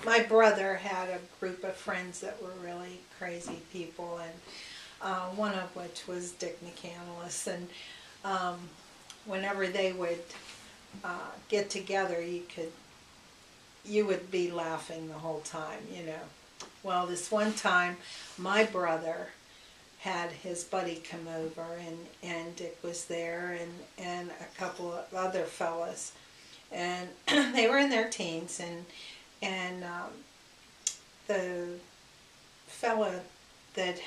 my brother had a group of friends that were really crazy people, and one of which was Dick McCandless. And whenever they would get together, you would be laughing the whole time, you know. Well, this one time, my brother had his buddy come over, and Dick was there, and a couple of other fellas, and they were in their teens, and the fella that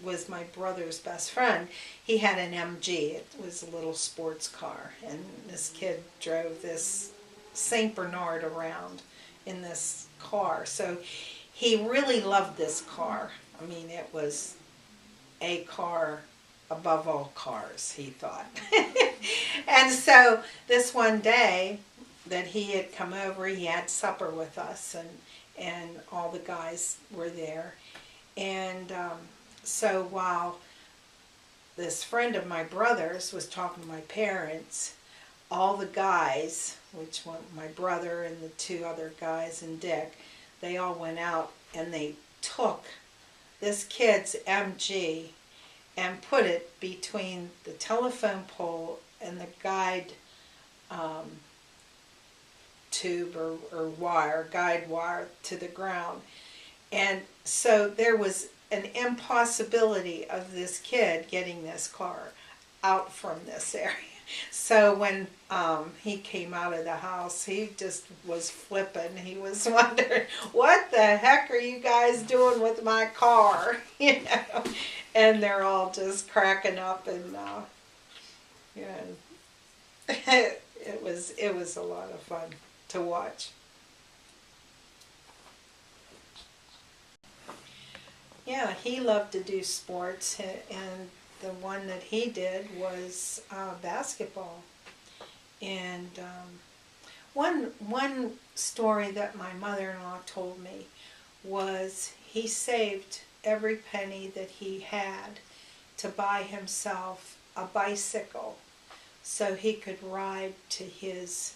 was my brother's best friend, he had an MG. It was a little sports car, and this kid drove this St. Bernard around in this car. So he really loved this car. I mean, it was a car above all cars, he thought. And so this one day that he had come over, he had supper with us, and all the guys were there. And so while this friend of my brother's was talking to my parents, all the guys, which were my brother and the two other guys and Dick, they all went out and they took this kid's MG and put it between the telephone pole and the guide tube or wire, guide wire to the ground. And so there was an impossibility of this kid getting this car out from this area. So when he came out of the house, he just was flipping. He was wondering, what the heck are you guys doing with my car? You know, and they're all just cracking up, and you know, it was a lot of fun to watch. Yeah, he loved to do sports, and the one that he did was basketball. And one story that my mother-in-law told me was he saved every penny that he had to buy himself a bicycle so he could ride to his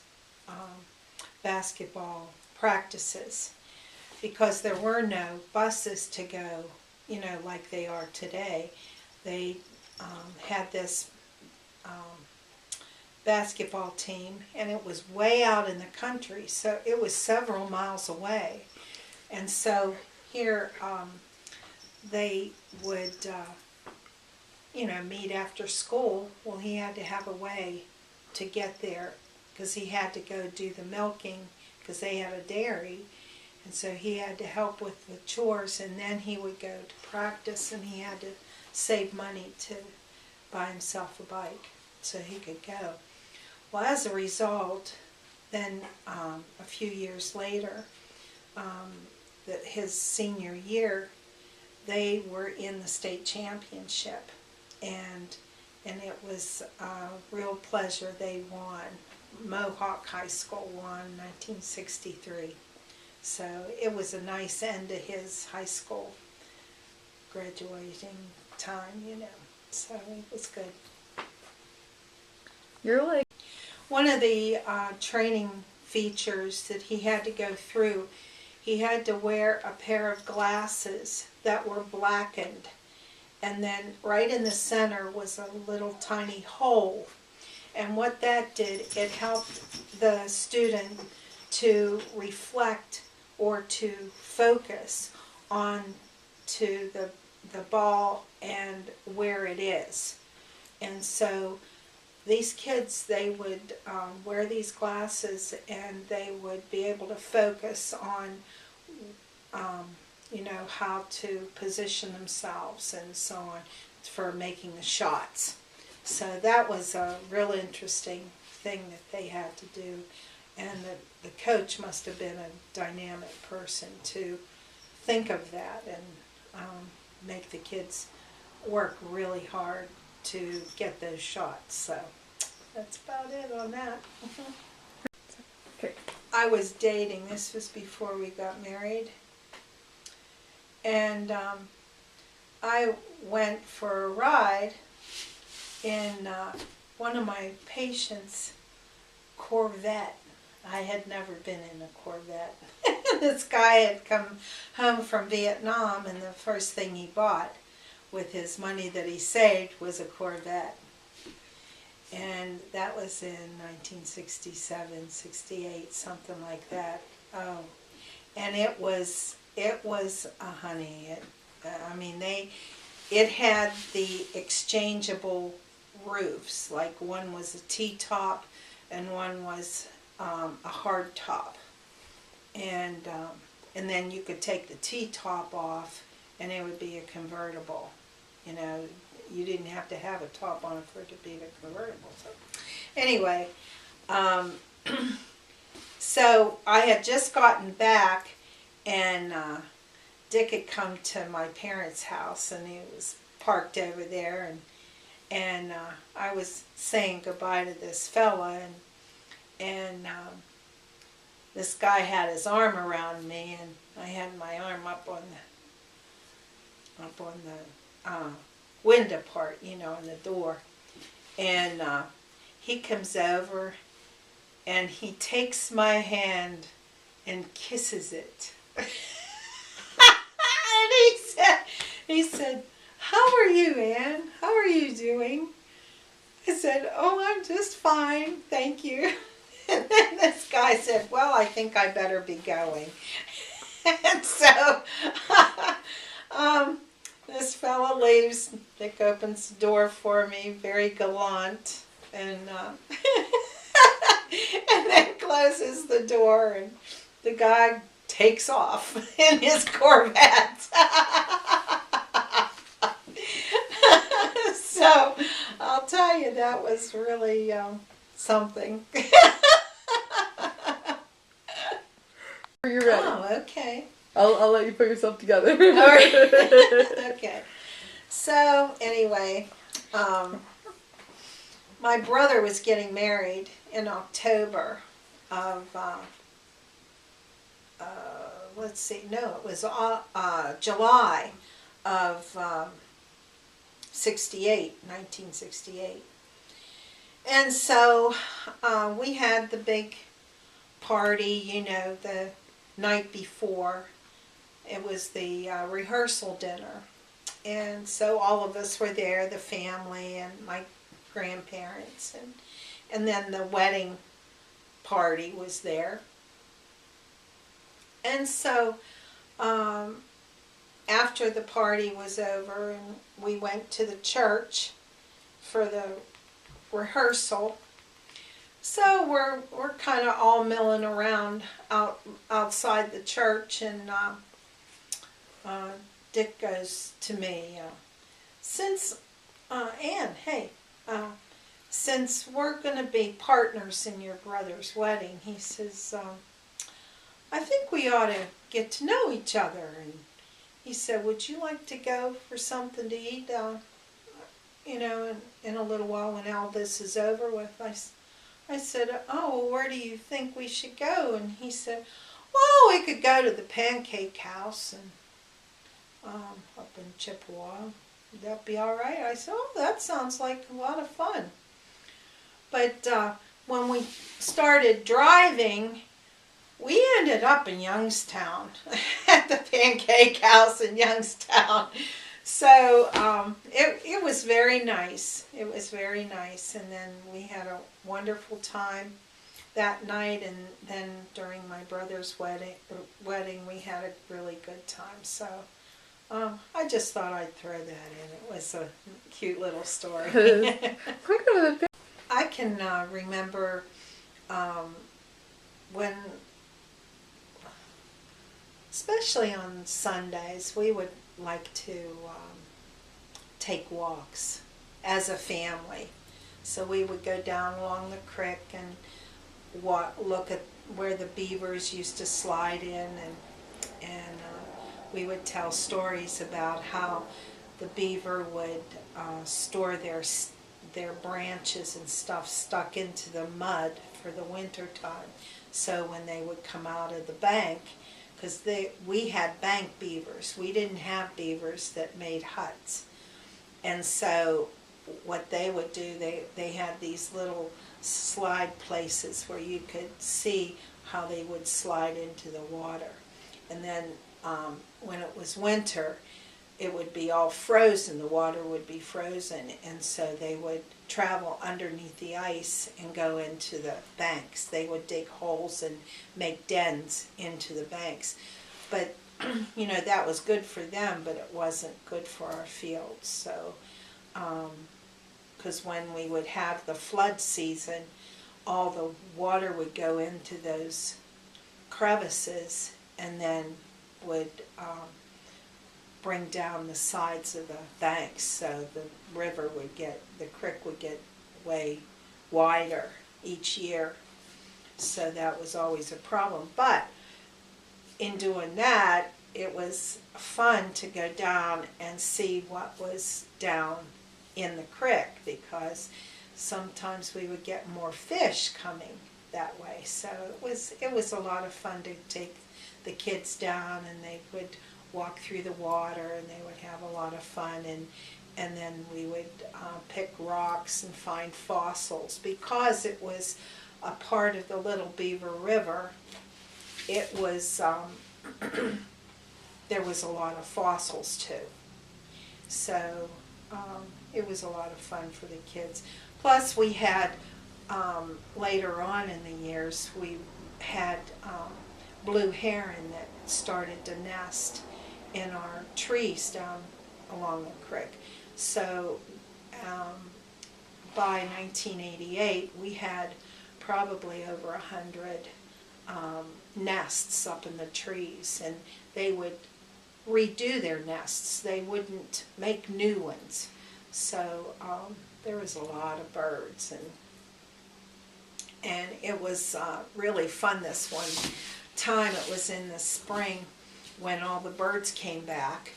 basketball practices, because there were no buses to go, you know, like they are today. They had this basketball team, and it was way out in the country, so it was several miles away. And so here they would, you know, meet after school. Well, he had to have a way to get there, because he had to go do the milking, because they had a dairy. And so he had to help with the chores, and then he would go to practice, and he had to save money to buy himself a bike so he could go. Well, as a result, then a few years later, his senior year, they were in the state championship, and it was a real pleasure. They won. Mohawk High School won 1963. So it was a nice end to his high school graduating time, you know. So it was good. You're like... One of the training features that he had to go through, he had to wear a pair of glasses that were blackened. And then right in the center was a little tiny hole. And what that did, it helped the student to reflect or to focus on to the ball and where it is. And so these kids, they would wear these glasses, and they would be able to focus on you know, how to position themselves and so on for making the shots. So that was a real interesting thing that they had to do. And the coach must have been a dynamic person to think of that and make the kids work really hard to get those shots. So that's about it on that. Okay. I was dating. This was before we got married. And I went for a ride in one of my patients' Corvette. I had never been in a Corvette. This guy had come home from Vietnam, and the first thing he bought with his money that he saved was a Corvette. And that was in 1967, 68, something like that. Oh, and it was a honey. It had the exchangeable roofs. Like one was a T-top, and one was a hard top. And then you could take the T-top off, and it would be a convertible. You know, you didn't have to have a top on it for it to be a convertible. So, anyway, so I had just gotten back, and Dick had come to my parents' house, and he was parked over there, and I was saying goodbye to this fella, and this guy had his arm around me, and I had my arm up on the window part, you know, in the door. And he comes over and he takes my hand and kisses it. And he said, "How are you, Ann? How are you doing?" I said, "Oh, I'm just fine, thank you." And then this guy said, "Well, I think I better be going." And so this fella leaves. Dick opens the door for me, very gallant, and and then closes the door, and the guy takes off in his Corvette. So I'll tell you, that was really something. You're ready. Oh, okay. I'll let you put yourself together. All right. Okay. So anyway, my brother was getting married in October of let's see, no, it was July of 1968. And so we had the big party, you know, the night before. It was the rehearsal dinner. And so all of us were there, the family and my grandparents. And then the wedding party was there. And so after the party was over, and we went to the church for the rehearsal. So we're kind of all milling around outside the church, and Dick goes to me, Ann, hey, since we're going to be partners in your brother's wedding, he says, I think we ought to get to know each other. And he said, would you like to go for something to eat, you know, in a little while when all this is over with? I said, oh, well, where do you think we should go? And he said, well, we could go to the Pancake House and up in Chippewa. Would that be all right? I said, oh, that sounds like a lot of fun. But when we started driving, we ended up in Youngstown, at the Pancake House in Youngstown. So it was very nice. It was very nice. And then we had a wonderful time that night. And then during my brother's wedding we had a really good time. So I just thought I'd throw that in. It was a cute little story. I can remember when, especially on Sundays, we would like to take walks as a family. So we would go down along the creek and look at where the beavers used to slide in, and we would tell stories about how the beaver would store their branches and stuff stuck into the mud for the winter time. So when they would come out of the bank, because we had bank beavers. We didn't have beavers that made huts. And so what they would do, they had these little slide places where you could see how they would slide into the water. And then when it was winter, it would be all frozen, the water would be frozen, and so they would travel underneath the ice and go into the banks. They would dig holes and make dens into the banks. But, you know, that was good for them, but it wasn't good for our fields. So, because when we would have the flood season, all the water would go into those crevices and then would bring down the sides of the banks, so the creek would get way wider each year. So that was always a problem. But in doing that, it was fun to go down and see what was down in the creek, because sometimes we would get more fish coming that way. So it was a lot of fun to take the kids down, and they would walk through the water, and they would have a lot of fun, and then we would pick rocks and find fossils. Because it was a part of the Little Beaver River, it was there was a lot of fossils too. So it was a lot of fun for the kids. Plus we had, later on in the years, we had blue heron that started to nest in our trees down along the creek. So by 1988, we had probably over 100 nests up in the trees, and they would redo their nests. They wouldn't make new ones. So there was a lot of birds, and it was really fun this one time. It was in the spring when all the birds came back,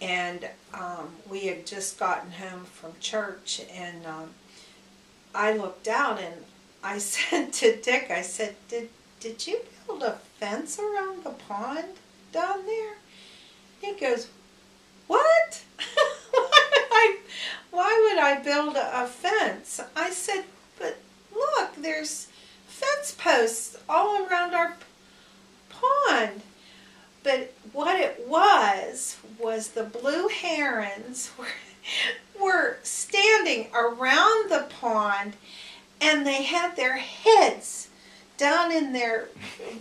and we had just gotten home from church, and I looked out and I said to Dick, I said, did you build a fence around the pond down there? He goes, what? Why would I build a fence? I said, but look, there's fence posts all around our pond. But what it was the blue herons were standing around the pond, and they had their heads down in their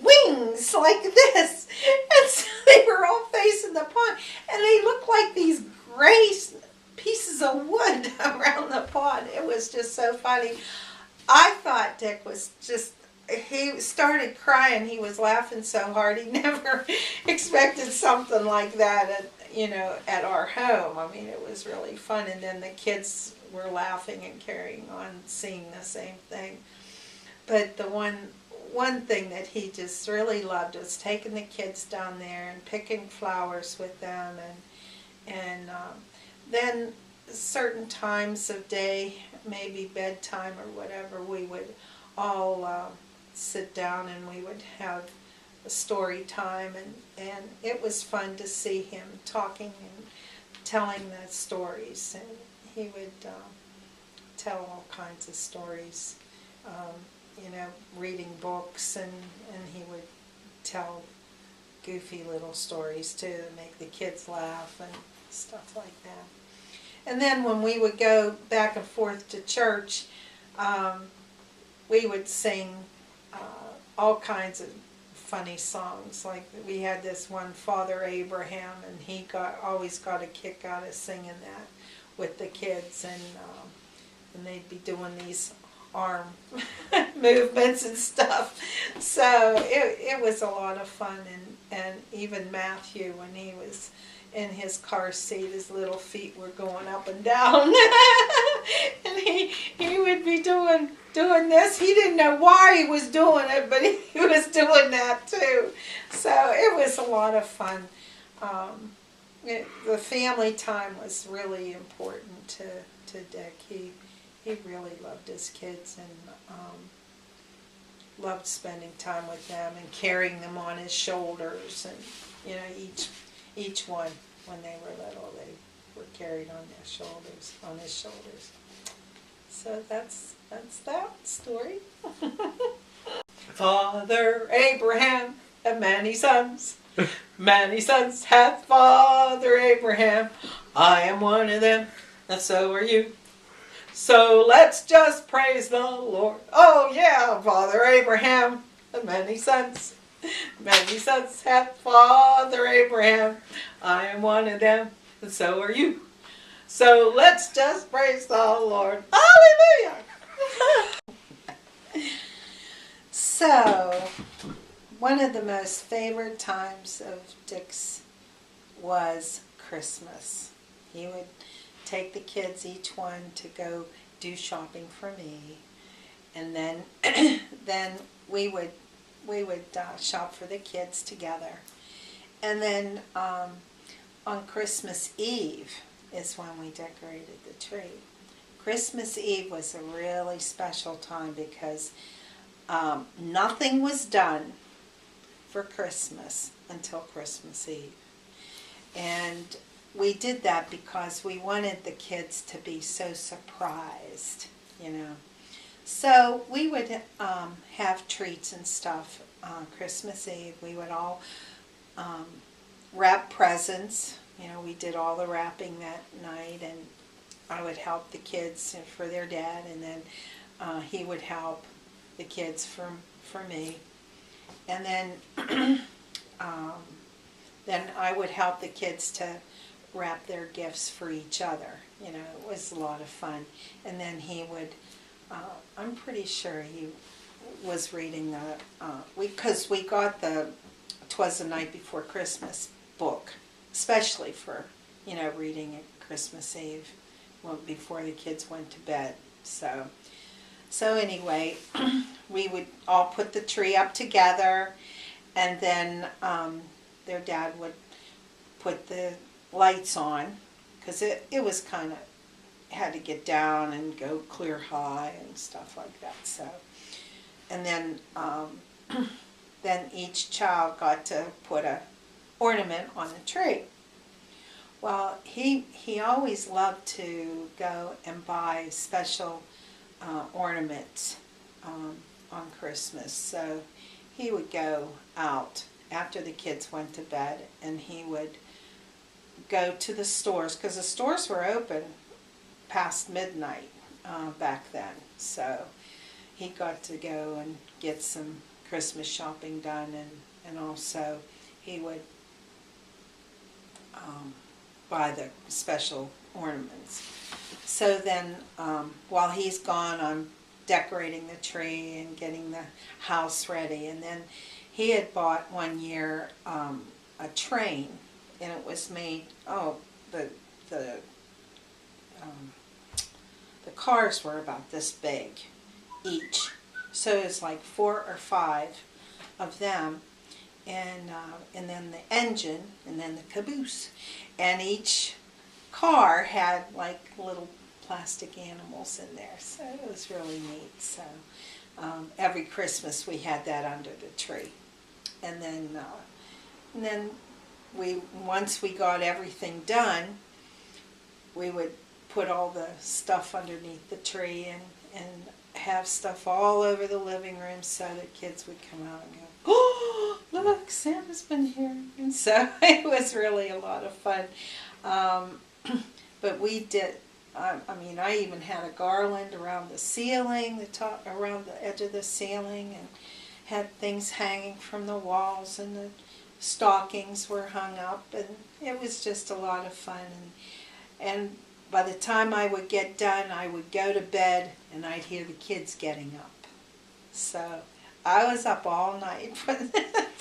wings like this. And so they were all facing the pond, and they looked like these gray pieces of wood around the pond. It was just so funny. I thought Dick was just, he started crying. He was laughing so hard. He never expected something like that at our home. I mean, it was really fun. And then the kids were laughing and carrying on seeing the same thing. But the one thing that he just really loved was taking the kids down there and picking flowers with them, and then certain times of day, maybe bedtime or whatever, we would all sit down and we would have a story time, and it was fun to see him talking and telling the stories, and he would tell all kinds of stories, reading books, and he would tell goofy little stories too to make the kids laugh and stuff like that. And then when we would go back and forth to church, we would sing all kinds of funny songs. Like we had this one, Father Abraham, and he always got a kick out of singing that with the kids, and they'd be doing these arm movements and stuff. So it was a lot of fun, and even Matthew, when he was in his car seat, his little feet were going up and down. And he would be doing this. He didn't know why he was doing it, but he was doing that too. So it was a lot of fun. The family time was really important to Dick. He really loved his kids, and loved spending time with them and carrying them on his shoulders, and each one, when they were little, they were carried on his shoulders. So that's that story. Father Abraham had many sons. Many sons hath Father Abraham. I am one of them, and so are you. So let's just praise the Lord. Oh yeah, Father Abraham had many sons. Many sons hath Father Abraham. I am one of them, and so are you. So let's just praise the Lord. Hallelujah! So, one of the most favorite times of Dick's was Christmas. He would take the kids, each one, to go do shopping for me, and then then we would shop for the kids together. And then on Christmas Eve is when we decorated the tree. Christmas Eve was a really special time because nothing was done for Christmas until Christmas Eve. And we did that because we wanted the kids to be so surprised, you know. So we would have treats and stuff on Christmas Eve. We would all wrap presents. You know, we did all the wrapping that night, and I would help the kids for their dad, and then he would help the kids for me. And then then I would help the kids to wrap their gifts for each other. You know, it was a lot of fun. And then he would, I'm pretty sure he was reading the, because we got the 'Twas the Night Before Christmas book, especially for, you know, reading at Christmas Eve before the kids went to bed. So anyway, we would all put the tree up together, and then their dad would put the lights on, because it was kind of, had to get down and go clear high and stuff like that. So, and then then each child got to put a ornament on the tree. Well, he always loved to go and buy special ornaments on Christmas. So he would go out after the kids went to bed, and he would go to the stores, because the stores were open past midnight back then. So he got to go and get some Christmas shopping done, and also he would buy the special ornaments. So then while he's gone, I'm decorating the tree and getting the house ready. And then he had bought one year a train, and it was made, the cars were about this big each. So it was like 4 or 5 of them, and then the engine, and then the caboose. And each car had like little plastic animals in there, so it was really neat. So every Christmas we had that under the tree. And then once we got everything done, we would put all the stuff underneath the tree and have stuff all over the living room, so the kids would come out and go, "Oh, look, Santa's been here." And so it was really a lot of fun. But we did, I even had a garland around the ceiling, around the edge of the ceiling, and had things hanging from the walls, and the stockings were hung up, and it was just a lot of fun. And by the time I would get done, I would go to bed, and I'd hear the kids getting up. So I was up all night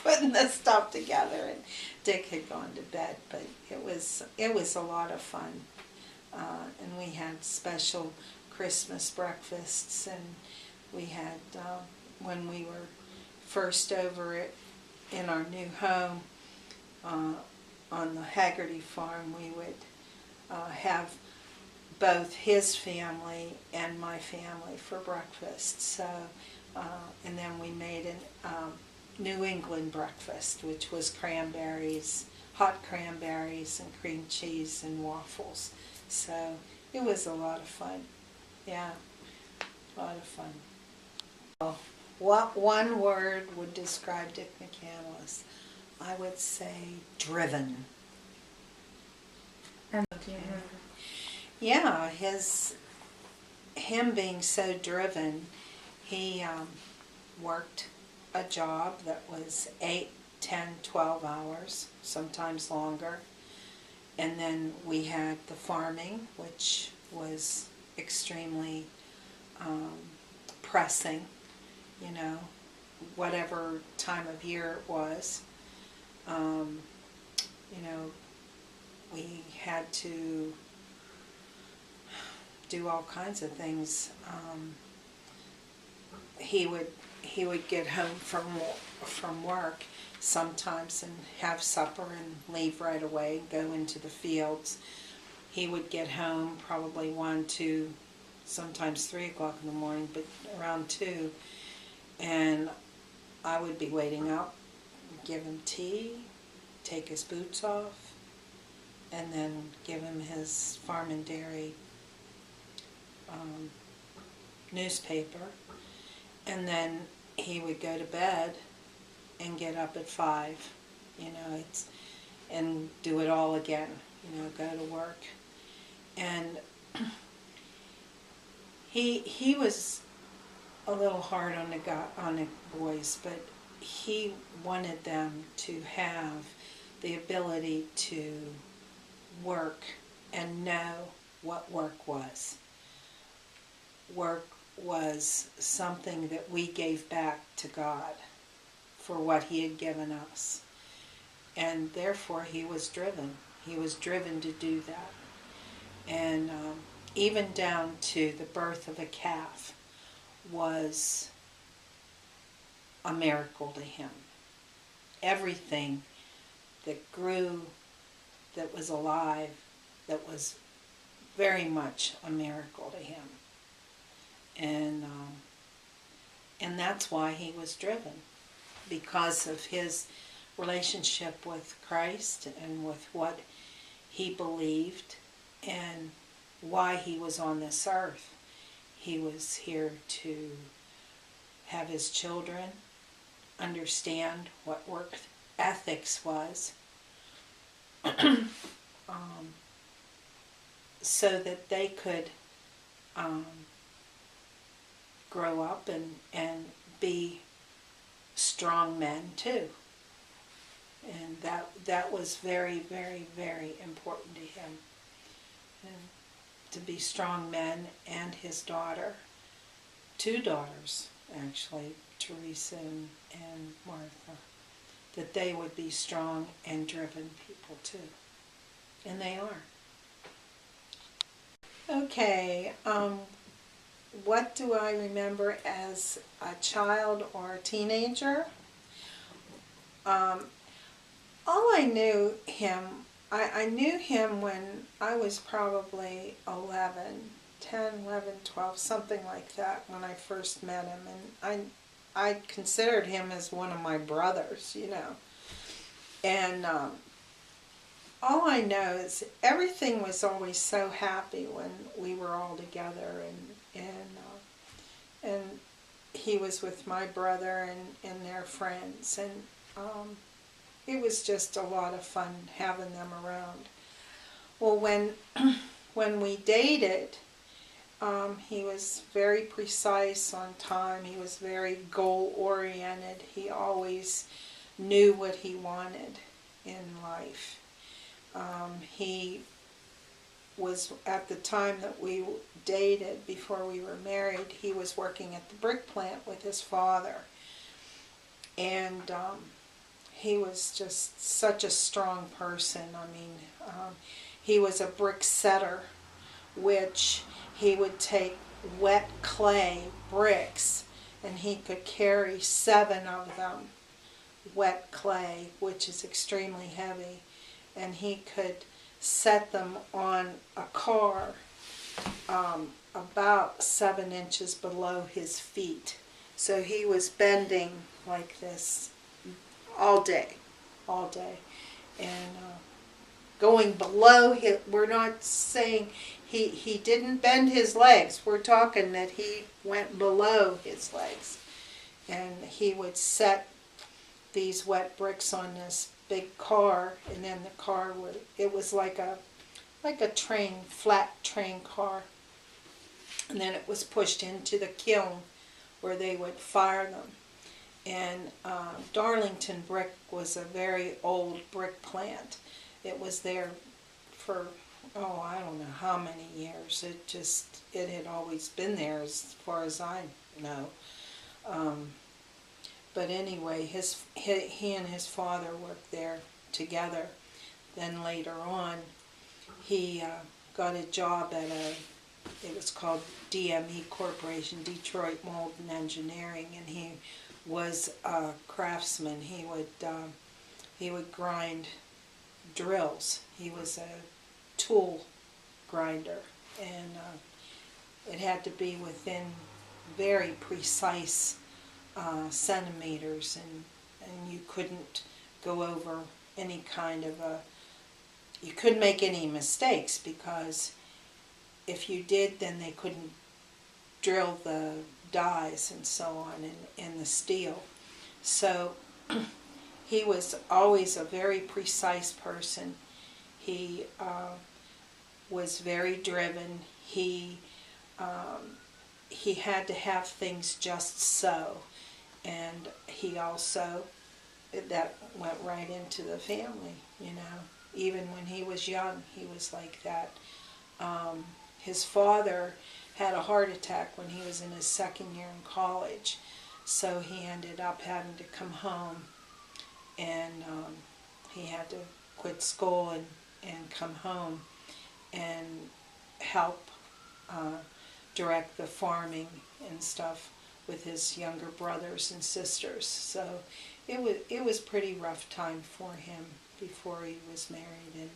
putting this stuff together, and Dick had gone to bed, but it was a lot of fun. And we had special Christmas breakfasts, and we had, when we were first over in our new home on the Haggerty farm, we would have both his family and my family for breakfast. So, and then we made a New England breakfast, which was cranberries, hot cranberries and cream cheese and waffles. So it was a lot of fun. Yeah. A lot of fun. Oh, what one word would describe Dick McCandless? I would say driven. Yeah, him being so driven, he worked a job that was 8, 10, 12 hours, sometimes longer. And then we had the farming, which was extremely pressing, you know, whatever time of year it was. You know, we had to do all kinds of things. He would get home from work sometimes and have supper and leave right away, go into the fields. He would get home probably 1, 2, sometimes 3 o'clock in the morning, but around 2, and I would be waiting up, give him tea, take his boots off, and then give him his farm and dairy newspaper, and then he would go to bed and get up at 5, you know, and do it all again, you know, go to work. And he was a little hard on the boys, but he wanted them to have the ability to work and know what work was. Work was something that we gave back to God for what He had given us. And therefore he was driven. He was driven to do that. And even down to the birth of a calf was a miracle to him. Everything that grew, that was alive, that was very much a miracle to him. And that's why he was driven, because of his relationship with Christ and with what he believed and why he was on this earth. He was here to have his children understand what work ethics was, so that they could grow up and be strong men too. And that was very, very, very important to him. And to be strong men, and his daughter, 2 daughters actually, Teresa and Martha, that they would be strong and driven people too. And they are. Okay, what do I remember as a child or a teenager? All I knew him, I knew him when I was probably 10, 11, 12, something like that, when I first met him. And I considered him as one of my brothers, you know. And all I know is everything was always so happy when we were all together, and he was with my brother and their friends, and it was just a lot of fun having them around. Well, when we dated, he was very precise on time. He was very goal-oriented. He always knew what he wanted in life. He was, at the time that we dated, before we were married, he was working at the brick plant with his father. And he was just such a strong person. I mean, he was a brick setter, which he would take wet clay bricks, and he could carry 7 of them, wet clay, which is extremely heavy, and he could set them on a car about 7 inches below his feet. So he was bending like this all day. And going below his, we're not saying he didn't bend his legs. We're talking that he went below his legs. And he would set these wet bricks on this big car, and then the car would, it was like a train, flat train car. And then it was pushed into the kiln where they would fire them. And Darlington Brick was a very old brick plant. It was there for, oh, I don't know how many years. It had always been there as far as I know. But anyway, he and his father worked there together. Then later on, he got a job at it was called DME Corporation, Detroit Mold and Engineering, and he was a craftsman. He would grind drills. He was a tool grinder, and it had to be within very precise centimeters, and you couldn't go over any kind of you couldn't make any mistakes, because if you did, then they couldn't drill the dies and so on in the steel. So he was always a very precise person. He was very driven. He had to have things just so. And he also, that went right into the family, you know. Even when he was young, he was like that. His father had a heart attack when he was in his second year in college, so he ended up having to come home, and he had to quit school and come home and help direct the farming and stuff with his younger brothers and sisters. So it was pretty rough time for him before he was married, and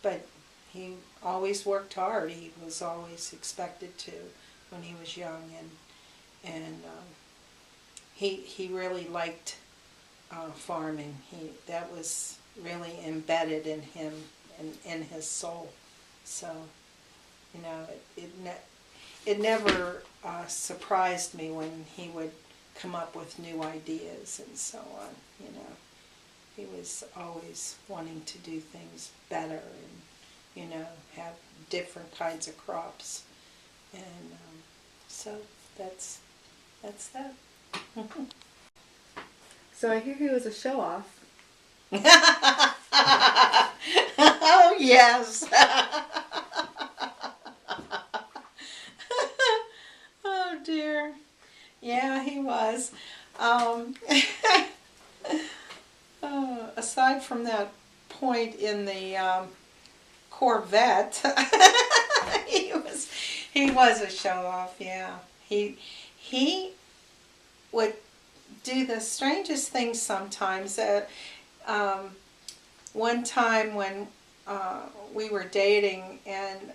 but he always worked hard. He was always expected to when he was young, and he really liked farming. That was really embedded in him and in his soul. So, you know, it never surprised me when he would come up with new ideas and so on. You know, he was always wanting to do things better and, you know, have different kinds of crops, and so that's that. So I hear he was a show-off. Oh yes. Oh dear. Yeah, he was. Aside from that point in the Corvette, he was a show-off. Yeah, he would do the strangest things sometimes. One time when we were dating, and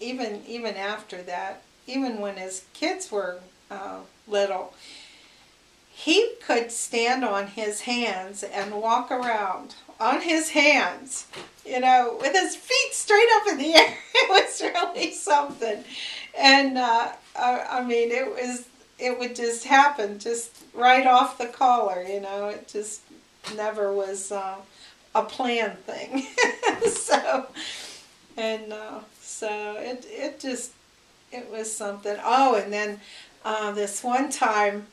even after that, even when his kids were little, he could stand on his hands and walk around on his hands, you know, with his feet straight up in the air. It was really something. And I mean, it would just happen, just right off the collar, you know. It just never was a planned thing. So it was something. Oh, and then this one time,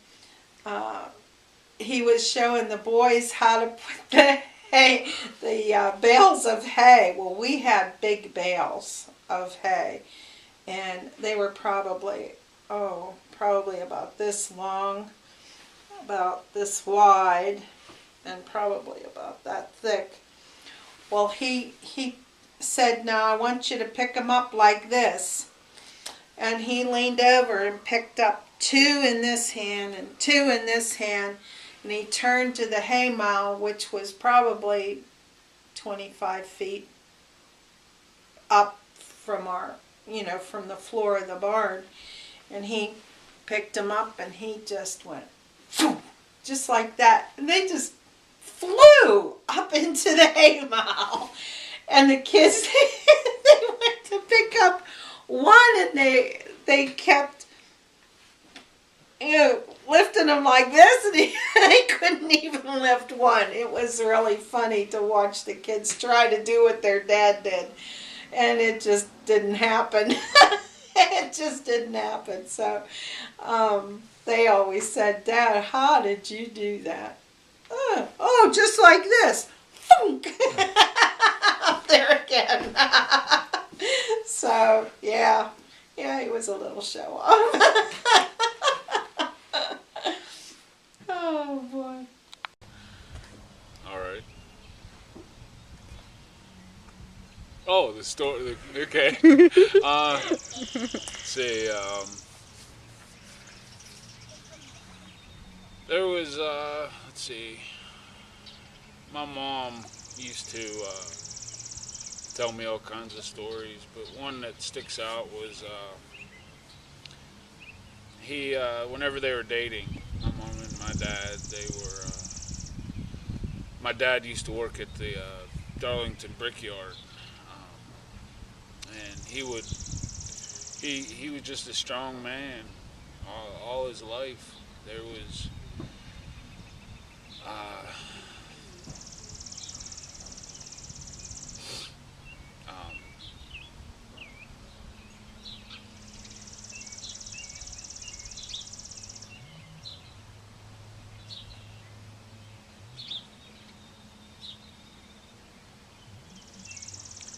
he was showing the boys how to put the bales of hay. Well, we had big bales of hay, and they were probably about this long, about this wide, and probably about that thick. Well, he said, "Now I want you to pick them up like this." And he leaned over and picked up 2 in this hand and 2 in this hand, and he turned to the hay mow, which was probably 25 feet up from from the floor of the barn, and he picked them up, and he just went, just like that, and they just flew up into the hay-mow. And the kids, they went to pick up one, and they kept, lifting him like this, and he couldn't even lift one. It was really funny to watch the kids try to do what their dad did, and it just didn't happen. It just didn't happen. So they always said, "Dad, how did you do that?" Oh, just like this. Thunk. Up there again. So, yeah, he was a little show off. Oh, boy. All right. Oh, the story. Okay. Let's see. There was. Let's see. My mom used to tell me all kinds of stories, but one that sticks out was whenever they were dating, my mom and my dad, my dad used to work at the Darlington Brickyard, and he was just a strong man all his life. There was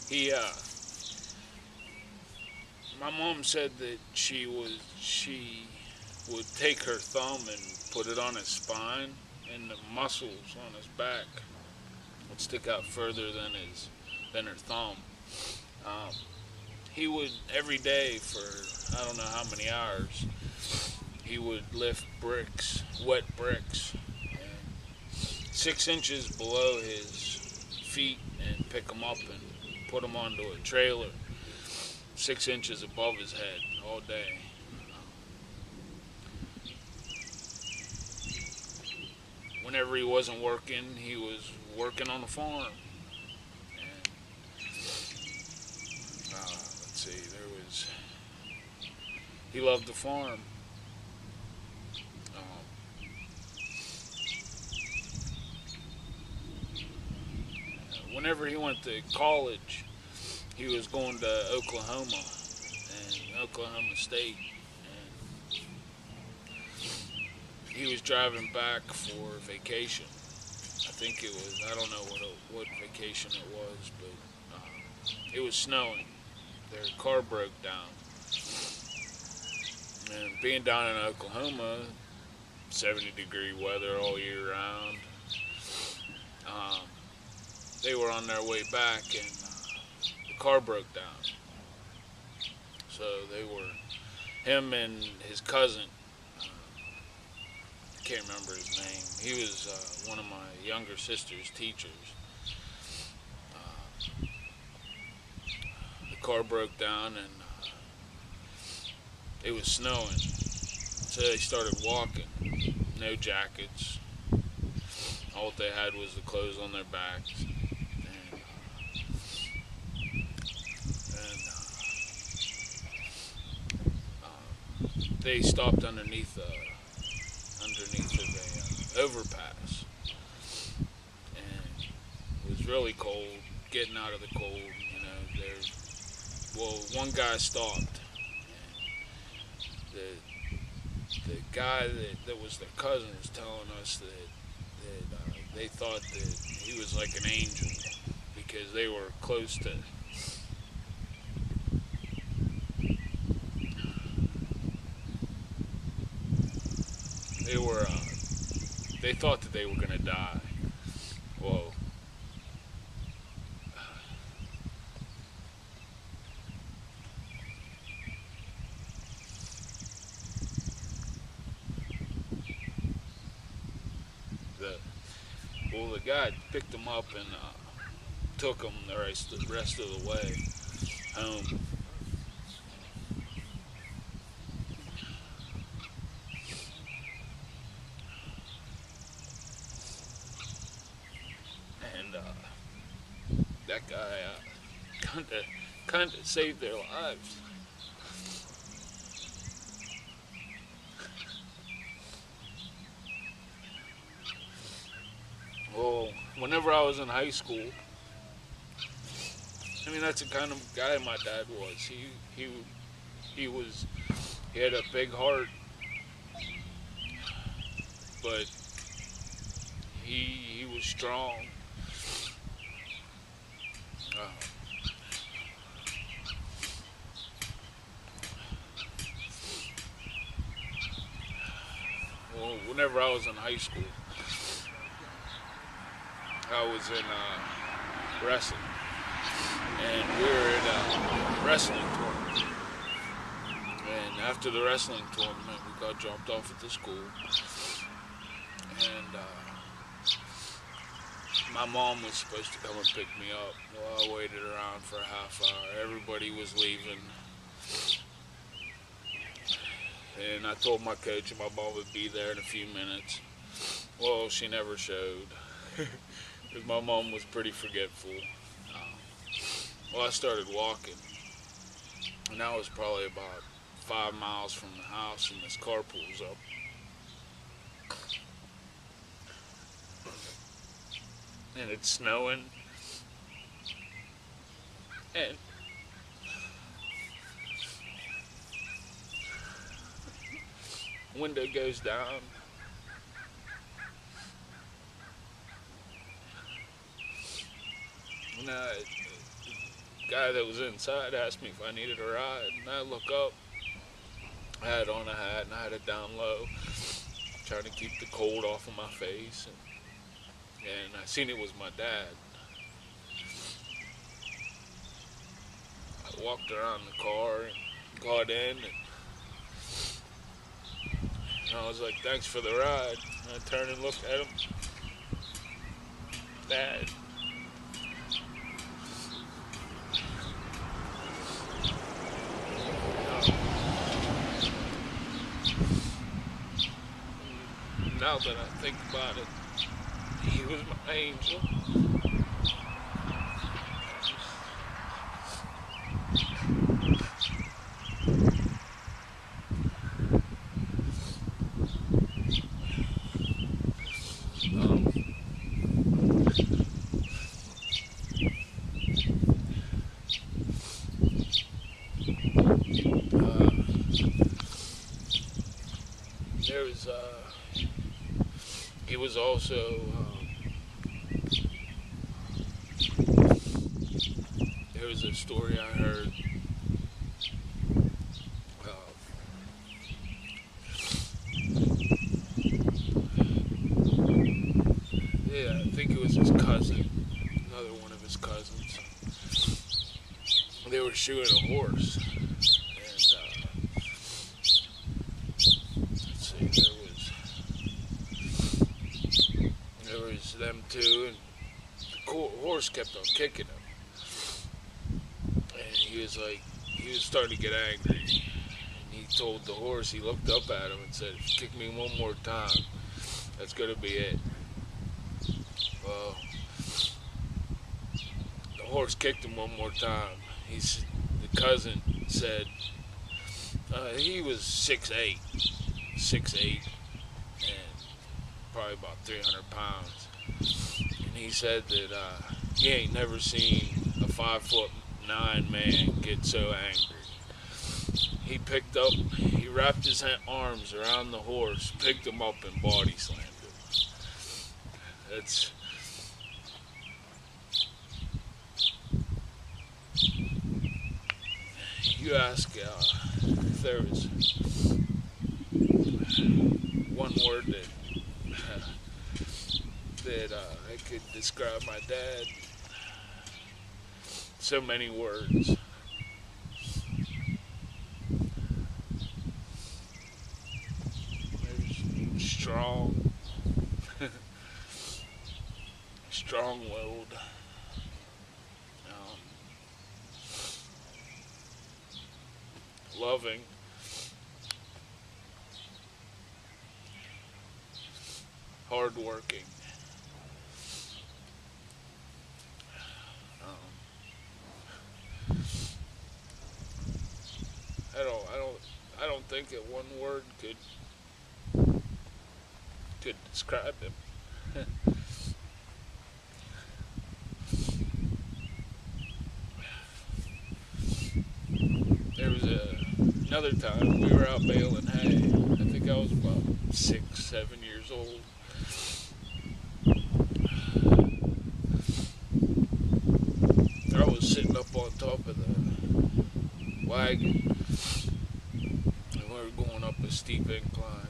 he my mom said that she would take her thumb and put it on his spine, and the muscles on his back would stick out further than her thumb. He would, every day for I don't know how many hours, he would lift bricks, wet bricks, 6 inches below his feet, and pick them up and put them onto a trailer 6 inches above his head all day. Whenever he wasn't working, he was working on the farm. And let's see, he loved the farm. Whenever he went to college, he was going to Oklahoma and Oklahoma State, and he was driving back for vacation. I think it was, I don't know what vacation it was, but it was snowing. Their car broke down. And being down in Oklahoma, 70-degree weather all year round, they were on their way back, and the car broke down. So him and his cousin, I can't remember his name. He was one of my younger sister's teachers. The car broke down, and it was snowing. So they started walking. No jackets. All they had was the clothes on their backs. They stopped underneath of a overpass, and it was really cold. Getting out of the cold, one guy stopped, and the guy that was their cousin was telling us that they thought that he was like an angel because they were close to. They thought that they were gonna die. Whoa. The guy picked them up and took them the rest of the way home. that guy kind of saved their lives. Well, whenever I was in high school, I mean, that's the kind of guy my dad was. He was he had a big heart, but he was strong. Uh, well, whenever I was in high school, I was in wrestling, and we were in a wrestling tournament. And after the wrestling tournament, we got dropped off at the school, and my mom was supposed to come and pick me up. Well, I waited around for a half hour. Everybody was leaving. And I told my coach my mom would be there in a few minutes. Well, she never showed. Because my mom was pretty forgetful. Well, I started walking. And I was probably about 5 miles from the house, and this car pulls up. And it's snowing, and window goes down, and the guy that was inside asked me if I needed a ride, and I look up. I had on a hat and I had it down low, trying to keep the cold off of my face, and I seen it was my dad. I walked around the car and got in, and I was like, thanks for the ride. And I turned and looked at him. Dad. Now that I think about it, he was my angel. There was, he was also, there was a story I heard, yeah, I think it was his cousin, another one of his cousins. They were shoeing a horse, and let's see, there was them two, and the horse kept on kicking him, and he was starting to get angry, and he told the horse, he looked up at him and said, if you kick me one more time, that's gonna be it. Well, the horse kicked him one more time. The cousin said he was 6'8", and probably about 300 pounds. And he said that he ain't never seen a 5'9" man get so angry. He wrapped his arms around the horse, picked him up, and body slammed him. You ask if there was one word that I could describe my dad. So many words. There's strong, strong-willed. Loving, hardworking, I don't think that one word could describe him. There was another time we were out baling hay. I think I was about 6, 7 years old. I was sitting up on top of the wagon, and we were going up a steep incline.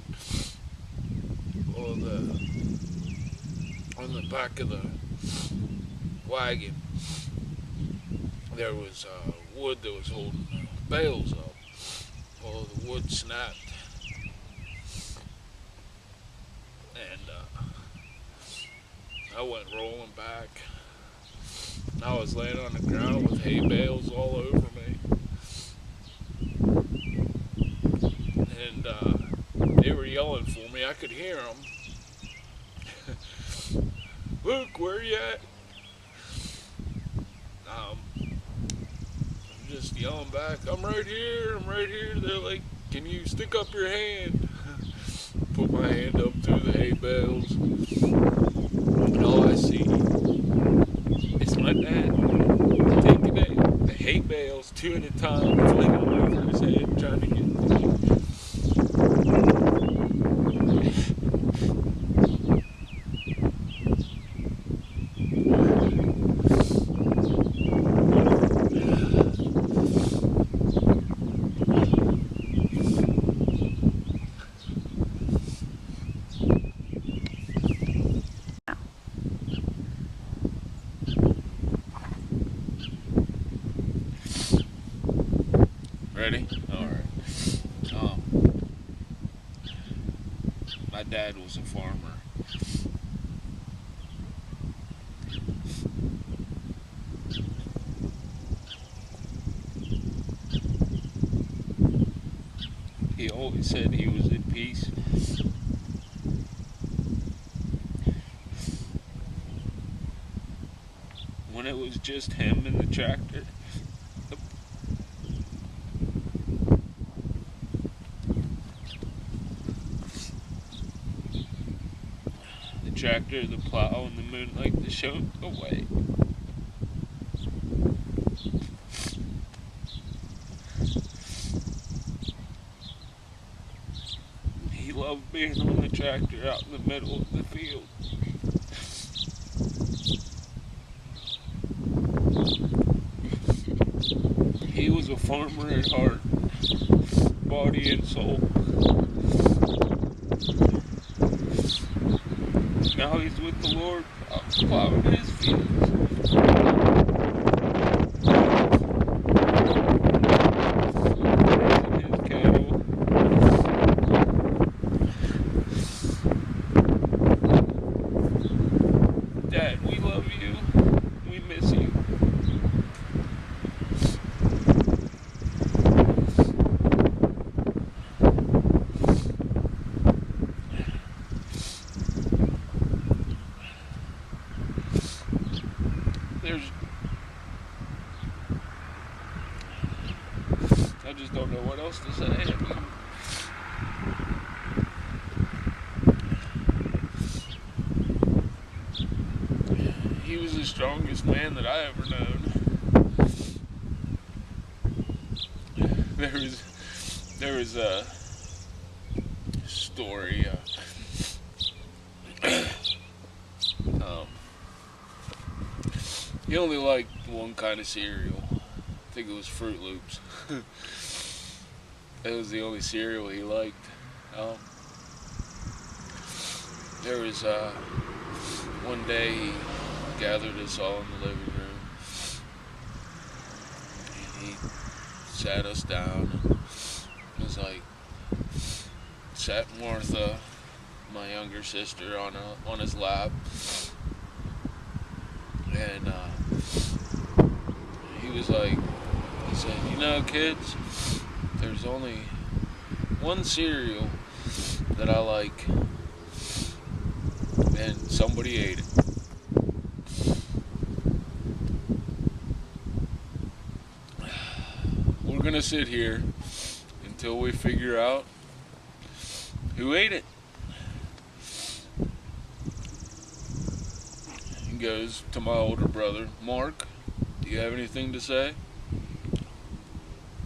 On the back of the wagon, there was wood that was holding the bales up. Well, the wood snapped, and I went rolling back. I was laying on the ground with hay bales all over me, and they were yelling for me. I could hear them. Luke, where you at? I'm just yelling back, I'm right here, I'm right here. They're like, can you stick up your hand? Put my hand up through the hay bales, and all I see is my dad taking the hay bales 2 at a time, flinging them over his head, trying to get me. Ready? Alright. My dad was a farmer. He always said he was at peace. When it was just him and the tractor. The tractor, the plow, and the moonlight that showed the way. He loved being on the tractor out in the middle of the field. He was a farmer at heart, body and soul. Now he's with the Lord, plowing his fields. Raising his cattle. Dad, we love you. We miss you. I just don't know what else to say. He was the strongest man that I ever known. There was a story. He only liked one kind of cereal. I think it was Fruit Loops. It was the only cereal he liked. There was one day he gathered us all in the living room. And he sat us down and was like, sat Martha, my younger sister, on his lap. And he was like, he said, you know, kids, there's only one cereal that I like, and somebody ate it. We're gonna sit here until we figure out who ate it. He goes to my older brother, Mark, do you have anything to say?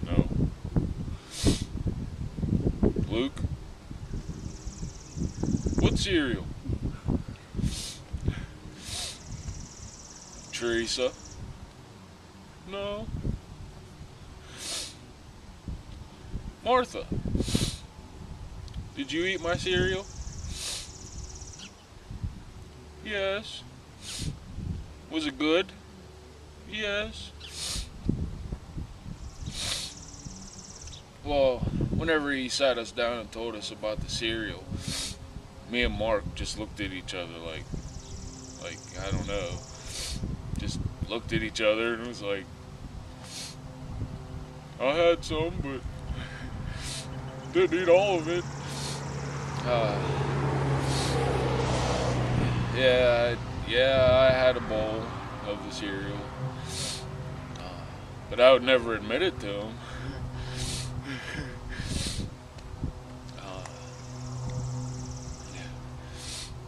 No. Luke? What cereal? Teresa? No. Martha? Did you eat my cereal? Yes. Was it good? Yes. Well, whenever he sat us down and told us about the cereal, me and Mark just looked at each other like, I don't know, just looked at each other and was like, I had some, but didn't eat all of it. Yeah, I had a bowl of the cereal, but I would never admit it to him.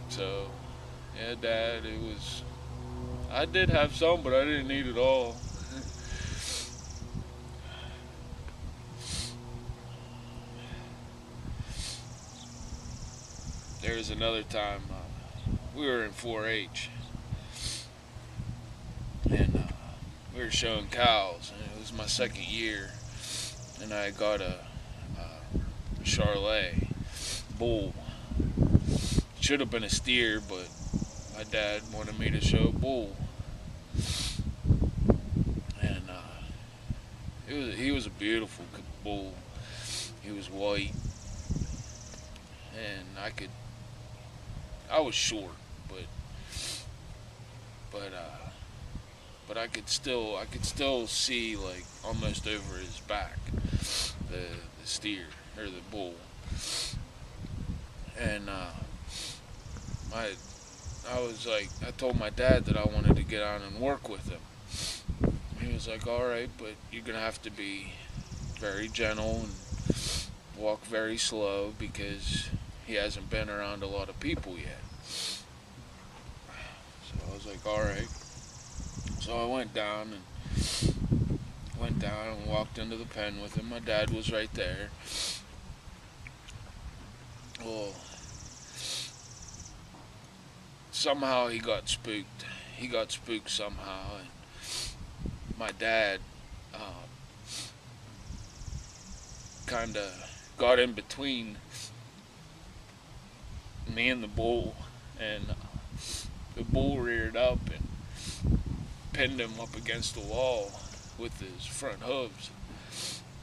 So, yeah, Dad, I did have some, but I didn't eat it all. There was another time we were in 4-H, and we were showing cows, and it was my second year, and I got a Charolais bull. Should have been a steer, but my dad wanted me to show a bull, and he was a beautiful bull. He was white, and I was short, but I could still see like almost over his back the steer or the bull, and I told my dad that I wanted to get on and work with him. He was like, all right, but you're gonna have to be very gentle and walk very slow because he hasn't been around a lot of people yet. So I was like, all right. So I went down and walked into the pen with him. My dad was right there. Well, somehow he got spooked. He got spooked somehow, and my dad kind of got in between me and the bull, and the bull reared up and pinned him up against the wall with his front hooves.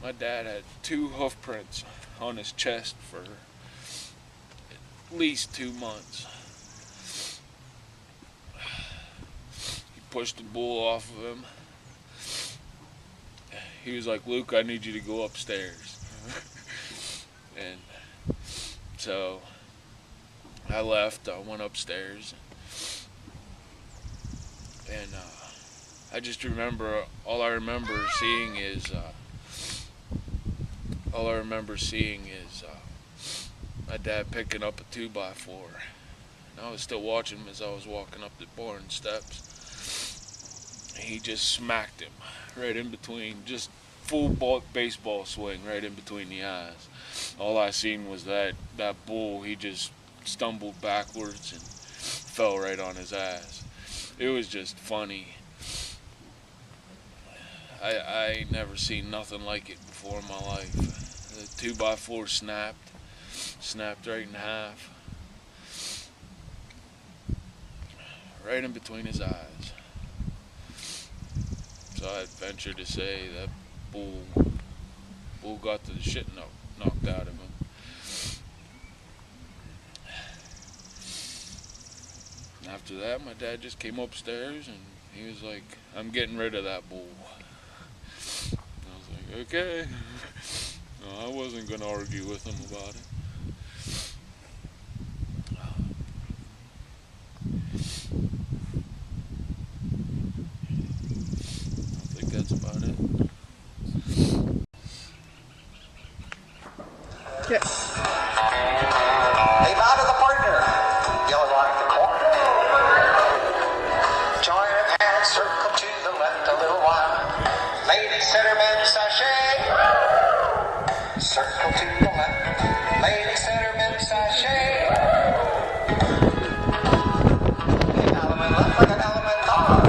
My dad had 2 hoof prints on his chest for at least 2 months. He pushed the bull off of him. He was like, Luke, I need you to go upstairs. And so I left, I went upstairs, and I just remember, all I remember seeing is my dad picking up a 2x4. And I was still watching him as I was walking up the barn steps. He just smacked him right in between, just full baseball swing right in between the eyes. All I seen was that bull, he just stumbled backwards and fell right on his ass. It was just funny. I ain't never seen nothing like it before in my life. The 2x4 snapped right in half, right in between his eyes. So I'd venture to say that bull got the shit knocked out of him. After that, my dad just came upstairs and he was like, I'm getting rid of that bull. I was like, okay. No, I wasn't going to argue with him about it. I think that's about it. Lady centerman sachet. Circle to the left. Lady centerman sachet. The element left like an element on.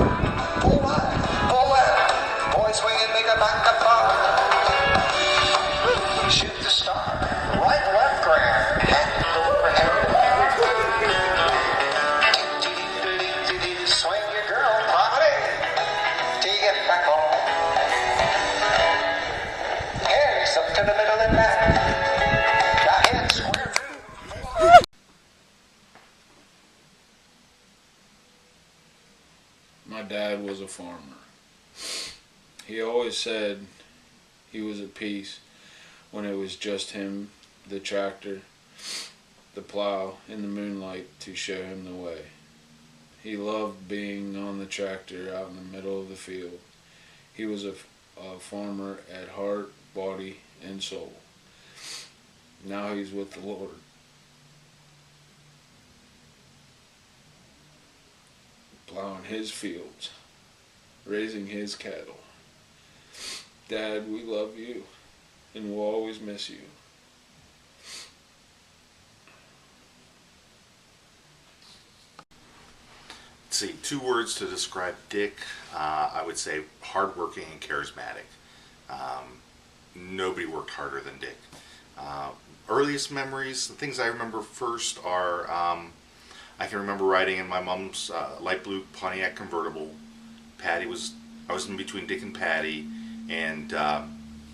Pull right, pull left. Boy swinging, make a back up bar. Shoot the star. Right, left, grand. Hand overhead. Swing your girl, promenade. Till you get back home. Hands up to the middle and back. Now head square through. My dad was a farmer. He always said he was at peace when it was just him, the tractor, the plow, and the moonlight to show him the way. He loved being on the tractor out in the middle of the field. He was a farmer at heart, body, and soul. Now he's with the Lord. Plowing his fields, raising his cattle. Dad, we love you, and we'll always miss you. Let's see, 2 words to describe Dick. I would say hardworking and charismatic. Nobody worked harder than Dick. Earliest memories, the things I remember first are, I can remember riding in my mom's light blue Pontiac convertible. I was in between Dick and Patty, and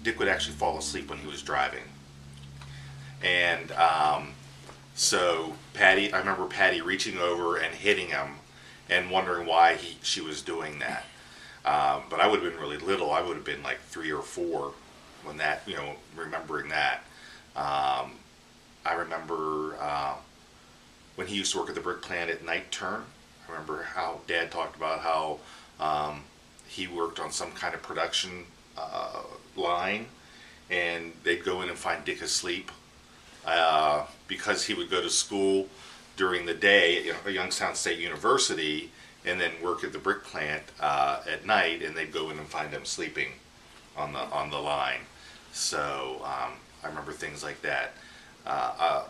Dick would actually fall asleep when he was driving. And so I remember Patty reaching over and hitting him and wondering why she was doing that. But I would have been really little. I would have been like 3 or 4 when that, remembering that. I remember when he used to work at the brick plant at night turn. I remember how Dad talked about how he worked on some kind of production line, and they'd go in and find Dick asleep because he would go to school during the day at Youngstown State University and then work at the brick plant at night, and they'd go in and find him sleeping on the line. So I remember things like that. I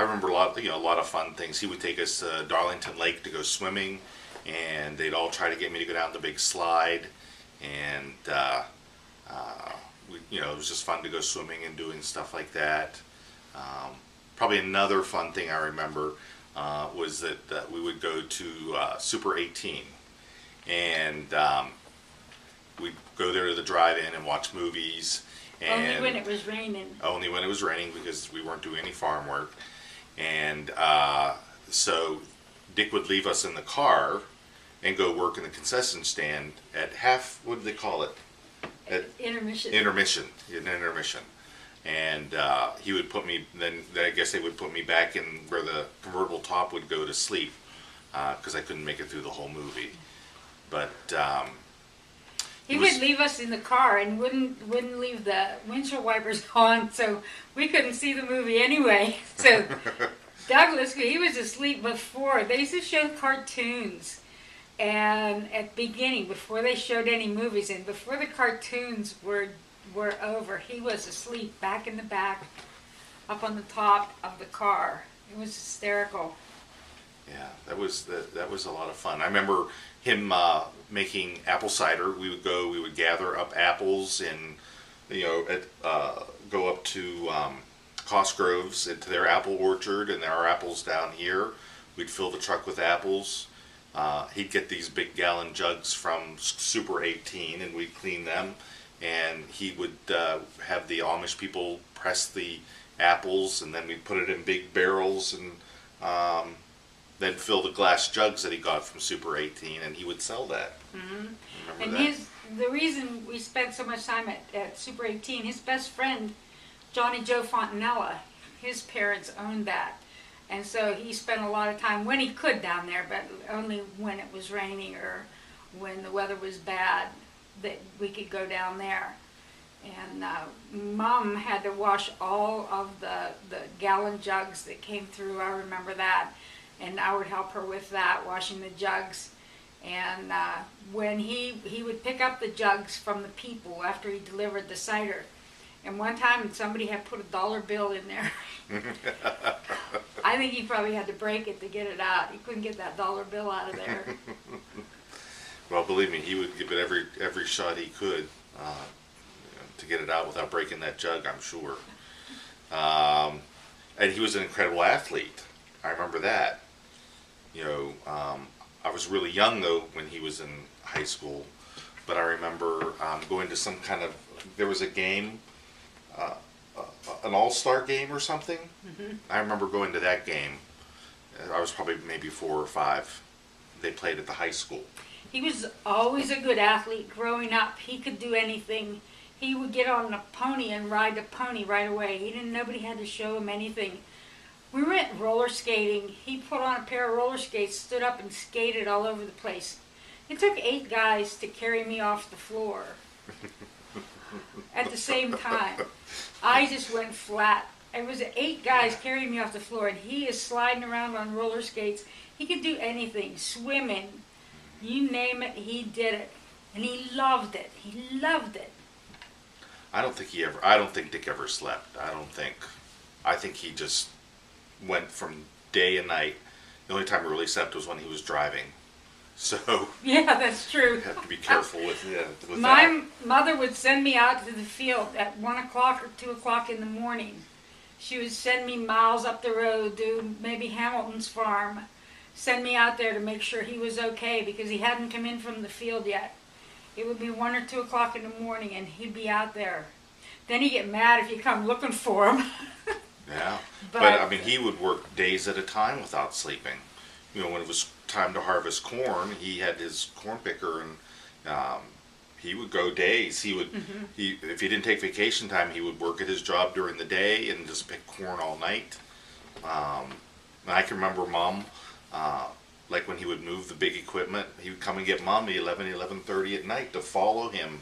remember a lot of fun things. He would take us to Darlington Lake to go swimming, and they'd all try to get me to go down the big slide, and it was just fun to go swimming and doing stuff like that. Probably another fun thing I remember was that we would go to Super 18, and we'd go there to the drive-in and watch movies. And only when it was raining. Only when it was raining, because we weren't doing any farm work. And so Dick would leave us in the car and go work in the concession stand at what did they call it? Intermission. Intermission. And he would put me, then I guess they would put me back in where the convertible top would go to sleep, because I couldn't make it through the whole movie. But he would leave us in the car and wouldn't leave the windshield wipers on, so we couldn't see the movie anyway. So Douglas, he was asleep before. They used to show cartoons, and at the beginning, before they showed any movies, and before the cartoons were over, he was asleep back in the back, up on the top of the car. It was hysterical. Yeah, that was a lot of fun. I remember him making apple cider. We would gather up apples and go up to Cosgrove's into their apple orchard, and there are apples down here. We'd fill the truck with apples. He'd get these big gallon jugs from Super 18, and we'd clean them. And he would have the Amish people press the apples, and then we'd put it in big barrels, and then fill the glass jugs that he got from Super 18, and he would sell that. Mm-hmm. And the reason we spent so much time at Super 18, his best friend, Johnny Joe Fontanella, his parents owned that. And so he spent a lot of time when he could down there, but only when it was raining or when the weather was bad that we could go down there. And Mom had to wash all of the gallon jugs that came through. I remember that. And I would help her with that, washing the jugs. And when he would pick up the jugs from the people after he delivered the cider. And one time somebody had put a dollar bill in there. I think he probably had to break it to get it out. He couldn't get that dollar bill out of there. Well, believe me, he would give it every shot he could to get it out without breaking that jug, I'm sure. And he was an incredible athlete. I remember that. I was really young, though, when he was in high school. But I remember going to some kind of, there was a game, an all-star game or something. Mm-hmm. I remember going to that game. I was probably maybe 4 or 5. They played at the high school. He was always a good athlete growing up. He could do anything. He would get on a pony and ride the pony right away. Nobody had to show him anything. We went roller skating. He put on a pair of roller skates, stood up and skated all over the place. It took 8 guys to carry me off the floor at the same time. I just went flat. It was 8 guys carrying me off the floor, and he is sliding around on roller skates. He could do anything, swimming, you name it, he did it. And he loved it. He loved it. I don't think Dick ever slept. I think he just went from day and night. The only time he really slept was when he was driving. So yeah, that's true. You have to be careful with My that. mother would send me out to the field at 1 o'clock or 2 o'clock in the morning. She would send me miles up the road to maybe Hamilton's farm, send me out there to make sure he was okay because he hadn't come in from the field yet. It would be 1 or 2 o'clock in the morning and he'd be out there. Then he'd get mad if you come looking for him. Yeah, but I mean, he would work days at a time without sleeping. When it was time to harvest corn, he had his corn picker, and he would go days. He would, if he didn't take vacation time, he would work at his job during the day and just pick corn all night. And I can remember Mom, like when he would move the big equipment, he would come and get Mom at 11:30 at night to follow him,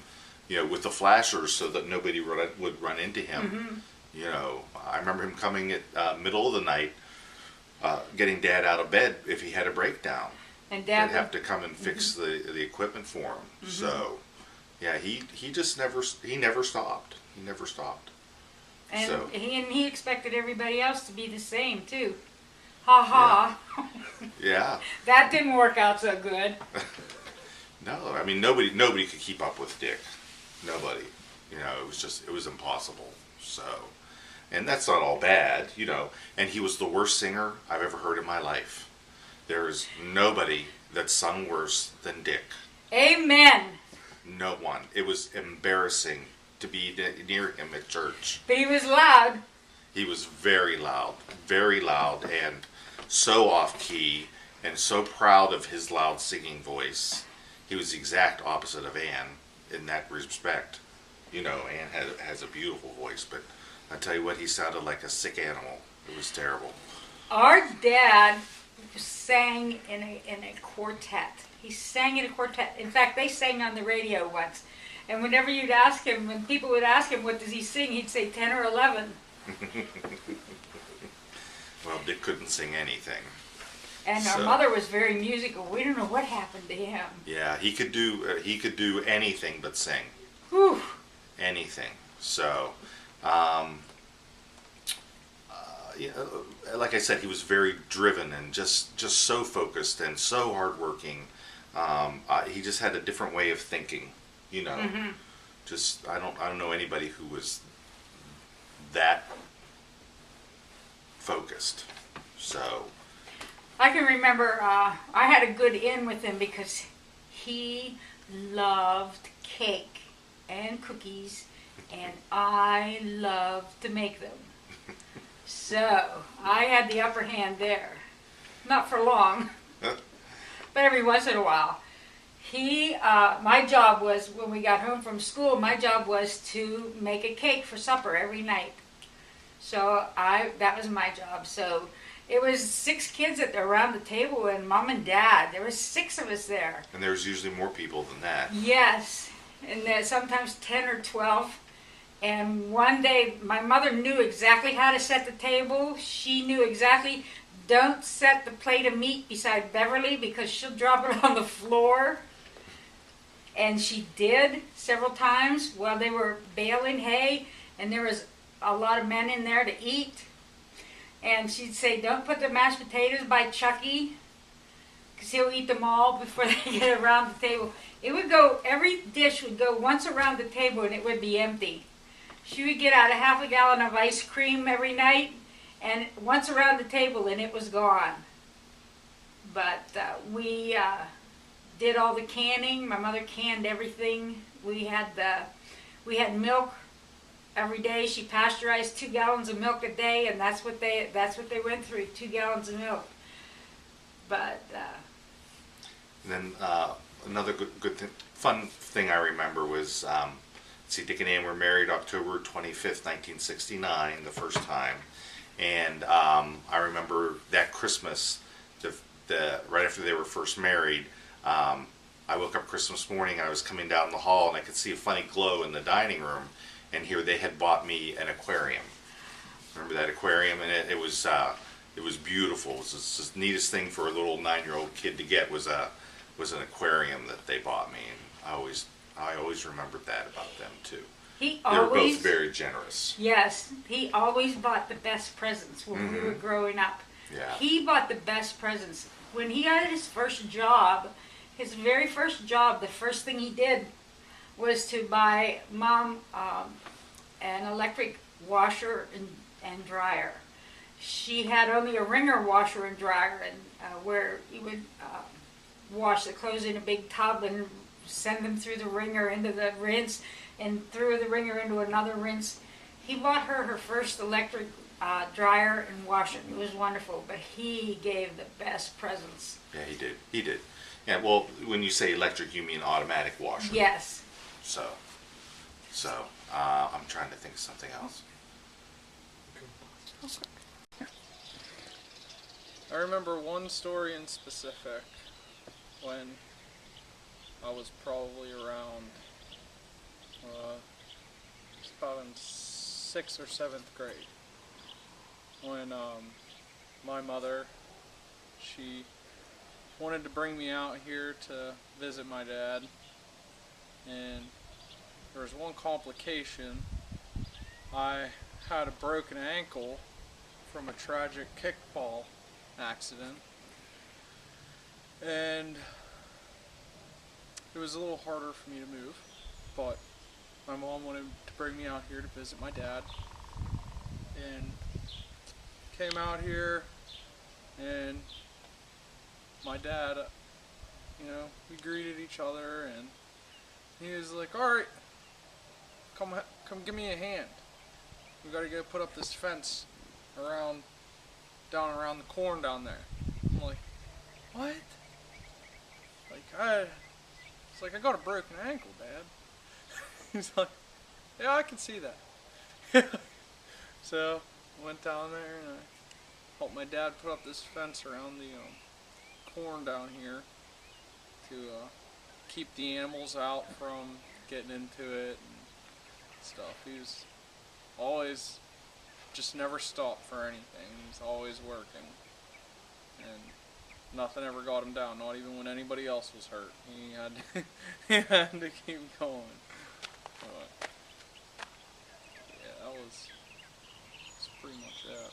with the flashers so that nobody would run into him. I remember him coming at middle of the night, getting Dad out of bed if he had a breakdown. And Dad would have to come and fix the equipment for him. So, yeah, he just never stopped. He never stopped. And so. he expected everybody else to be the same too. Ha ha. Yeah. That didn't work out so good. No, I mean nobody could keep up with Dick. Nobody. It was impossible. So. And that's not all bad, and he was the worst singer I've ever heard in my life. There's nobody that sung worse than Dick. Amen. No one. It was embarrassing to be near him at church. But he was loud. He was very loud, and so off-key, and so proud of his loud singing voice. He was the exact opposite of Ann in that respect. Ann has a beautiful voice, but I tell you what, he sounded like a sick animal. It was terrible. Our dad sang in a quartet. He sang in a quartet. In fact, they sang on the radio once. And whenever you'd ask him, when people would ask him, what does he sing? He'd say 10 or 11. Well, Dick couldn't sing anything. And our mother was very musical. We don't know what happened to him. Yeah, he could do anything but sing. Whew. Anything. So, like I said, he was very driven and just so focused and so hardworking. He just had a different way of thinking. Just I don't know anybody who was that focused. So. I can remember I had a good in with him because he loved cake and cookies, and I loved to make them. So I had the upper hand there. Not for long, but every once in a while. My job was, when we got home from school, my job was to make a cake for supper every night. So that was my job. So it was 6 kids around the table, and Mom and Dad. There was 6 of us there. And there was usually more people than that. Yes, and sometimes 10 or 12. And one day, my mother knew exactly how to set the table. She knew exactly don't set the plate of meat beside Beverly because she'll drop it on the floor. And she did several times while they were baling hay, and there was a lot of men in there to eat. And she'd say, don't put the mashed potatoes by Chucky, because he'll eat them all before they get around the table. It would go, every dish would go once around the table and it would be empty. She would get out a half a gallon of ice cream every night, and once around the table and it was gone. But we did all the canning. My mother canned everything. We had milk every day. She pasteurized 2 gallons of milk a day, and that's what they went through, 2 gallons of milk. But then another fun thing I remember was, Dick and Ann were married October 25th, 1969, the first time. And I remember that Christmas, right after they were first married, I woke up Christmas morning and I was coming down the hall and I could see a funny glow in the dining room, and here they had bought me an aquarium. Remember that aquarium? And it was beautiful. It was the neatest thing for a little 9-year-old kid to get was an aquarium that they bought me, and I always remembered that about them too. They were both very generous. Yes, he always bought the best presents when we were growing up. Yeah. He bought the best presents. When he got his first job, his very first job, the first thing he did was to buy Mom an electric washer and dryer. She had only a wringer washer and dryer, and where you would wash the clothes in a big tub and send them through the wringer into the rinse, and through the wringer into another rinse. He bought her first electric dryer and washer. It was wonderful, but he gave the best presents. Yeah, he did. Yeah, well, when you say electric, you mean automatic washer. Yes. So, I'm trying to think of something else. I remember one story in specific when I was probably around, it's about in 6th or 7th grade, when my mother, she wanted to bring me out here to visit my dad, and there was one complication. I had a broken ankle from a tragic kickball accident, and it was a little harder for me to move, but my mom wanted to bring me out here to visit my dad, and came out here, and my dad, we greeted each other, and he was like, alright, come give me a hand. We gotta go put up this fence down around the corn down there. I'm like, what? It's like, I got a broken ankle, Dad. He's like, yeah, I can see that. So, I went down there and I helped my dad put up this fence around the corn down here to keep the animals out from getting into it and stuff. He was always, just never stopped for anything. He's always working, and nothing ever got him down, not even when anybody else was hurt. He had to keep going. But, yeah, that's pretty much it.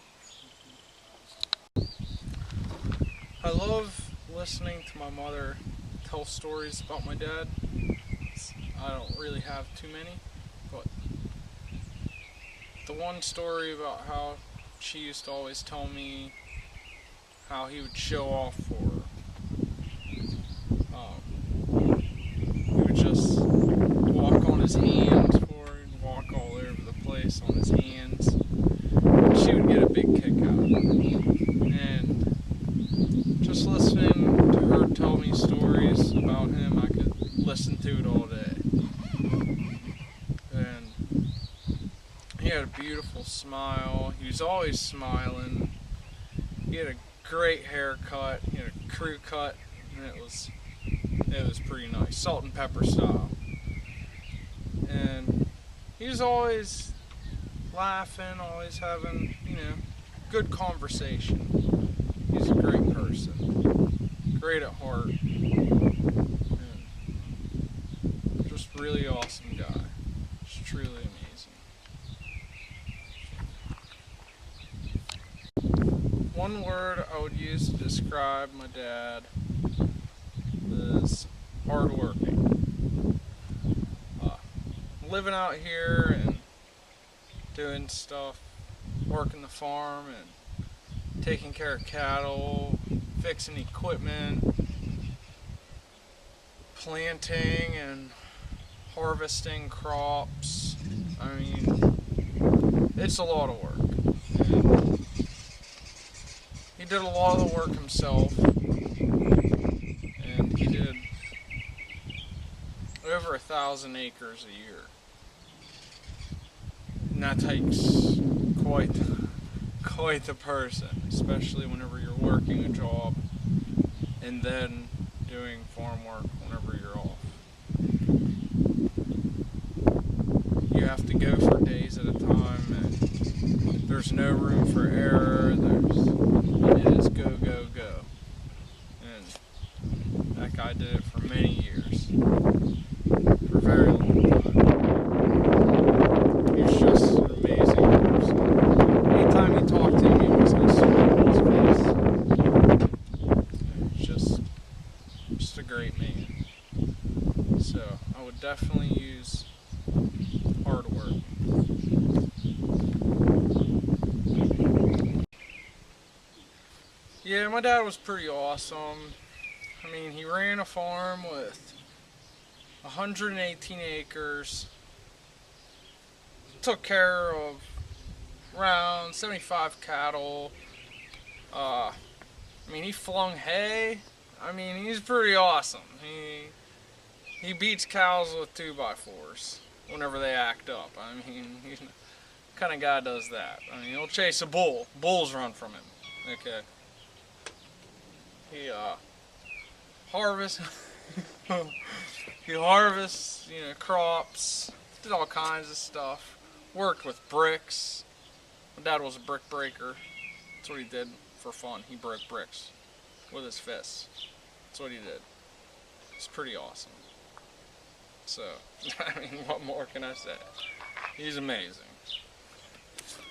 I love listening to my mother tell stories about my dad. I don't really have too many, but the one story about how she used to always tell me how he would show off for her. He would just walk on his hands for her and walk all over the place on his hands. And she would get a big kick out of it. And just listening to her tell me stories about him, I could listen to it all day. And he had a beautiful smile. He was always smiling. He had a great haircut. He had a crew cut, and it was pretty nice, salt and pepper style. And he was always laughing, always having, good conversation. a great person, great at heart, and just really awesome guy. Just truly amazing. One word I would use to describe my dad is hardworking. Living out here and doing stuff, working the farm and taking care of cattle, fixing equipment, planting and harvesting crops. I mean, it's a lot of work. And he did a lot of the work himself, and he did over 1,000 acres a year. And that takes quite the person, especially whenever you're working a job and then doing farm work whenever you're off. You have to go for days at a time, and there's no room for error. It is go, go, go. And that guy did it for many years, for a very long time. He's just an amazing person. Anytime you talk to him, you always get a smile on his face. Just a great man. So I would definitely use hard work. Yeah, my dad was pretty awesome. I mean, he ran a farm with 118 acres. Took care of around 75 cattle. I mean, he flung hay. I mean, he's pretty awesome. He beats cows with 2x4s whenever they act up. I mean, he's the kind of guy does that. I mean, he'll chase a bull. Bulls run from him. Okay. He harvests. He harvests, crops. Did all kinds of stuff. Worked with bricks. My dad was a brick breaker. That's what he did for fun. He broke bricks with his fists. That's what he did. It's pretty awesome. So, I mean, what more can I say? He's amazing.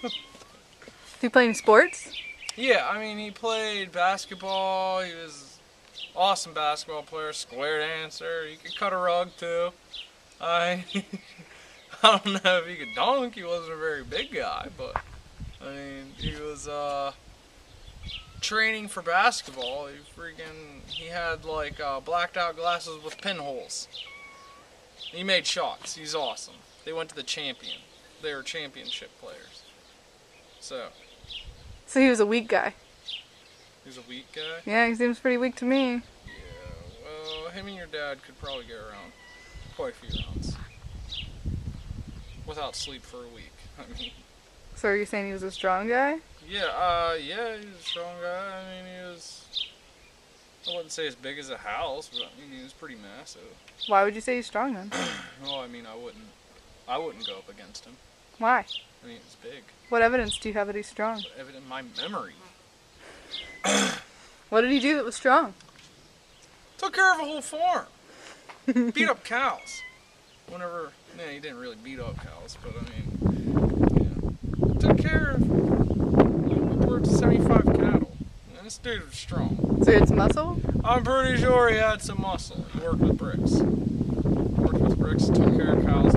Do you play any sports? Yeah, I mean, he played basketball. He was an awesome basketball player, square dancer. He could cut a rug too. I don't know if he could dunk. He wasn't a very big guy, but I mean, he was training for basketball. He had like blacked out glasses with pinholes. He made shots. He's awesome. They went to the champion. They were championship players. So So he was a weak guy. he's a weak guy. Yeah, he seems pretty weak to me. Yeah, well, him and your dad could probably get around quite a few rounds without sleep for a week. I mean, So are you saying he was a strong guy? yeah, he was a strong guy. I mean, I wouldn't say as big as a house, but I mean, he was pretty massive. Why would you say he's strong then? Well, I mean, I wouldn't go up against him. Why? I mean, he's big. What evidence do you have that he's strong? But evident in my memory. What did he do that was strong? Took care of a whole farm. Beat up cows. Whenever, he didn't really beat up cows, but I mean, took care of upwards of 75 cattle. And this dude was strong. So he had some muscle? I'm pretty sure he had some muscle. He worked with bricks. Took care of cows